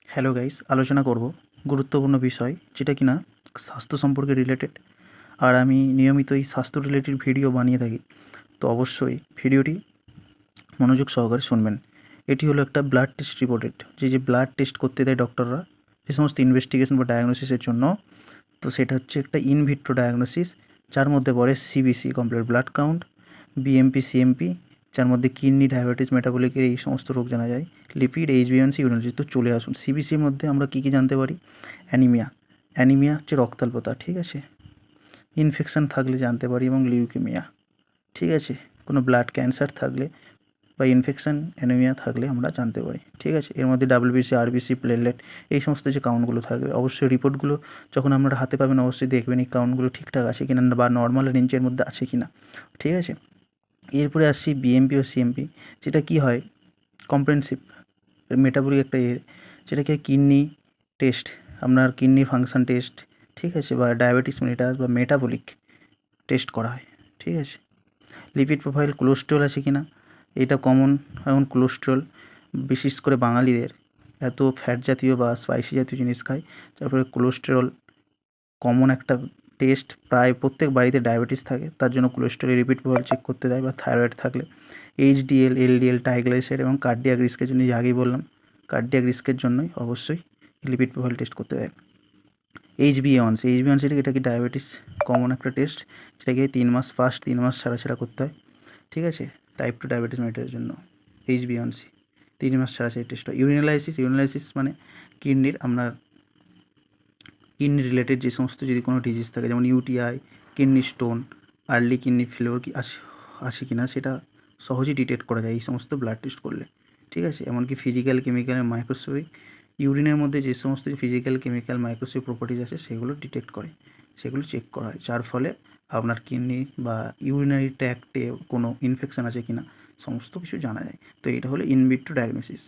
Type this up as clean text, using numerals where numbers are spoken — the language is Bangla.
হ্যালো গাইস, আলোচনা করব গুরুত্বপূর্ণ বিষয় যেটা কিনা স্বাস্থ্য সম্পর্কে রিলেটেড। আর আমি নিয়মিত এই স্বাস্থ্য রিলেটেড ভিডিও বানিয়ে থাকি, তো অবশ্যই ভিডিওটি মনোযোগ সহকারে শুনবেন। এটি হলো একটা ব্লাড টেস্ট রিপোর্টেড, যে ব্লাড টেস্ট করতে দেয় ডক্টররা যে সমস্ত ইনভেস্টিগেশন বা ডায়াগনোসিসের জন্য। তো সেটা হচ্ছে একটা ইনভিট্রো ডায়াগনোসিস, যার মধ্যে পড়ে CBC complete blood count, BMP CMP, যার মধ্যে কিডনি, ডায়াবেটিস, মেটাবলিকের এই সমস্ত রোগ জানা যায়, লিপিড, এইচবিএনসি, ইউরিনারি। তো চলে আসুন সিবিসির মধ্যে আমরা কী কী জানতে পারি। অ্যানিমিয়া, অ্যানিমিয়া হচ্ছে রক্তাল্পতা, ঠিক আছে। ইনফেকশান থাকলে জানতে পারি, এবং লিউকেমিয়া, ঠিক আছে। কোনো ব্লাড ক্যান্সার থাকলে বা ইনফেকশান অ্যানিমিয়া থাকলে আমরা জানতে পারি, ঠিক আছে। এর মধ্যে ডাব্লিউবিসি, আরবিসি, প্লেটলেট, এই সমস্ত যে কাউন্টগুলো থাকবে, অবশ্যই রিপোর্টগুলো যখন আপনারা হাতে পাবেন অবশ্যই দেখবেন এই কাউন্টগুলো ঠিকঠাক আছে কিনা বা নর্মাল রেঞ্জের মধ্যে আছে কিনা, ঠিক আছে। এরপরে আসছি বিএমপি ও সিএমপি, যেটা কি হয় কম্প্রেহেনসিভ মেটাবলিক একটা যেটাকে কিডনি টেস্ট, আপনার কিডনি ফাংশন টেস্ট, ঠিক আছে, বা ডায়াবেটিস মেলিটাস বা মেটাবলিক টেস্ট করা হয়, ঠিক আছে। লিপিড প্রোফাইল, কোলেস্টেরল আছে কি না, এটা কমন। এখন কোলেস্টেরল বিশেষ করে বাঙালিদের এত ফ্যাট জাতীয় বা স্পাইসি জাতীয় জিনিস খায়, তারপরে কোলেস্টেরল কমন একটা টেস্ট। প্রায় প্রত্যেক বাড়িতে ডায়াবেটিস থাকে, তার জন্য কোলেস্টেরল লিপিড প্রোফাইল চেক করতে দেয়, বা থাইরয়েড থাকলে এইচডিএল, এলডিএল, ট্রাইগ্লিসারাইড এবং কার্ডিয়াক রিস্কের জন্য, আগেই বললাম কার্ডিয়াক রিস্কের জন্যই অবশ্যই লিপিড প্রোফাইল টেস্ট করতে দেয়। এইচবিএওয়ানসি, এটা কি ডায়াবেটিস কমন একটা টেস্ট, যেটাকে 3 মাস ফার্স্ট 3 মাস ছাড়া ছাড়া করতে হয়, ঠিক আছে। টাইপ 2 ডায়াবেটিস মেটারের জন্য এইচবিএওয়ানসি 3 মাস ছাড়া ছাড়া টেস্ট হয়। ইউরিনালাইসিস মানে আপনার কিডনি রিলেটেড যে সমস্ত যদি কোনো ডিজিজ থাকে, যেমন UTI, kidney stone, early kidney failure কি আছে কি না সেটা সহজেই ডিটেক্ট করা যায় এই সমস্ত ব্লাড টেস্ট করলে, ঠিক আছে। এমনকি ফিজিক্যাল, কেমিক্যাল, মাইক্রোস্কোপিক, ইউরিনের মধ্যে যে সমস্ত ফিজিক্যাল, কেমিক্যাল, মাইক্রোস্কোপিক প্রপার্টিজ আছে সেগুলো ডিটেক্ট করে, সেগুলো চেক করা হয়, যার ফলে আপনার কিডনি বা ইউরিনারি ট্র্যাক্টে কোনো ইনফেকশান আছে কি না সমস্ত কিছু জানা যায়। তো এটা হলো ইনভিট্রো ডায়াগনোসিস।